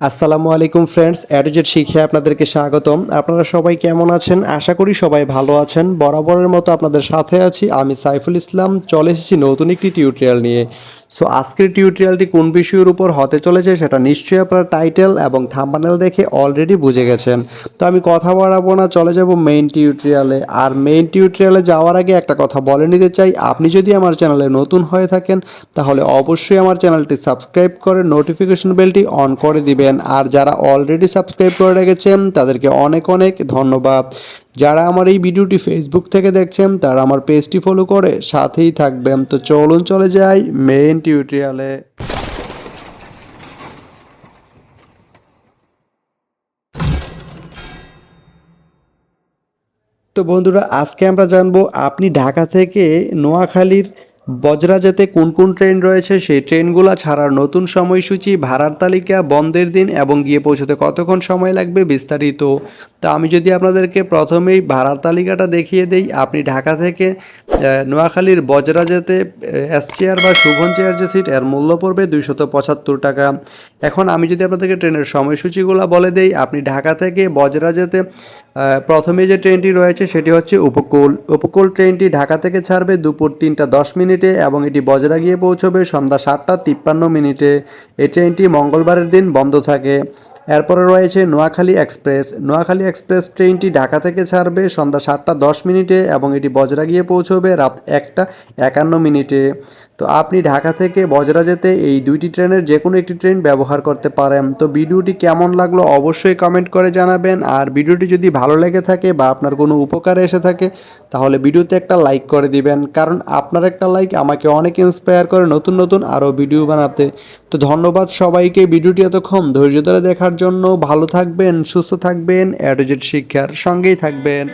আসসালামু আলাইকুম friends, AtoZ শিক্ষায় আপনাদেরকে স্বাগতম। আপনারা সবাই কেমন আছেন? আশা করি সবাই ভালো আছেন। বরাবরের মতো আপনাদের সাথে আছি আমি সাইফুল ইসলাম। চলে এসেছি নতুন একটি টিউটোরিয়াল নিয়ে। সো আজকের টিউটোরিয়ালটি কোন বিষয়ের উপর হতে চলেছে সেটা নিশ্চয়ই আপনারা টাইটেল এবং থাম্বনেল দেখে অলরেডি বুঝে গেছেন। তো আমি কথা বাড়াবো না, চলে যাব মেইন টিউটোরিয়ালে। আর মেইন টিউটোরিয়ালে যাওয়ার আগে একটা কথা বলে নিতে চাই, আপনি যদি আমার চ্যানেলে নতুন হয়ে থাকেন তাহলে অবশ্যই আমার চ্যানেলটি সাবস্ক্রাইব করে নোটিফিকেশন বেলটি অন করে দিবেন। আর যারা অলরেডি সাবস্ক্রাইব করে রেখেছেন তাদেরকে অনেক অনেক ধন্যবাদ। যারা আমার এই ভিডিওটি ফেসবুক থেকে দেখছেন তারা আমার পেজটি ফলো করে সাথেই থাকবেন। তো চলুন চলে যাই মেইন টিউটোরিয়ালে। তো বন্ধুরা, আজকে আমরা জানবো আপনি ঢাকা থেকে নোয়াখালীর বজরা যেতে কোন কোন ট্রেন রয়েছে, সেই ট্রেনগুলো ছাড়ার নতুন সময়সূচি, ভাড়ার তালিকা, বন্ধের দিন এবং গিয়ে পৌঁছতে কতক্ষণ সময় লাগবে বিস্তারিত। তা আমি যদি আপনাদেরকে প্রথমেই ভাড়ার তালিকাটা দেখিয়ে দেই, আপনি ঢাকা থেকে নোয়াখালীর বজরা যেতে এস চেয়ার বা শুভন চেয়ার যে সিট, এর মূল্য পড়বে 275 টাকা। এখন আমি যদি আপনাদেরকে ট্রেনের সময়সূচিগুলো বলে দেই, আপনি ঢাকা থেকে বজরা যেতে প্রথমে যে ট্রেনটি রয়েছে সেটি হচ্ছে উপকূল ট্রেনটি ঢাকা থেকে ছাড়বে দুপুর 3টা 10 মিনিটে এবং এটি বজরা গিয়ে পৌঁছবে সন্ধ্যা 7টা 53 মিনিটে। এই ট্রেনটি মঙ্গলবারের দিন বন্ধ থাকে। এরপরে রয়েছে নোয়াখালী এক্সপ্রেস ট্রেনটি ঢাকা থেকে ছাড়বে সন্ধ্যা 7টা 10 মিনিটে এবং এটি বজরা গিয়ে পৌঁছবে রাত 1টা 51 মিনিটে। তো আপনি ঢাকা থেকে বজরা যেতে এই দুইটি ট্রেনের যে কোনো একটি ট্রেন ব্যবহার করতে পারেন। তো ভিডিওটি কেমন লাগলো অবশ্যই কমেন্ট করে জানাবেন। আর ভিডিওটি যদি ভালো লেগে থাকে বা আপনার কোনো উপকারে এসে থাকে তাহলে ভিডিওতে একটা লাইক করে দিবেন, কারণ আপনার একটা লাইক আমাকে অনেক ইন্সপায়ার করে নতুন নতুন আরও ভিডিও বানাতে। তো ধন্যবাদ সবাইকে ভিডিওটি এতক্ষণ ধৈর্য ধরে দেখার জন্য। ভালো থাকবেন, সুস্থ থাকবেন, AtoZ শিক্ষার সঙ্গেই থাকবেন।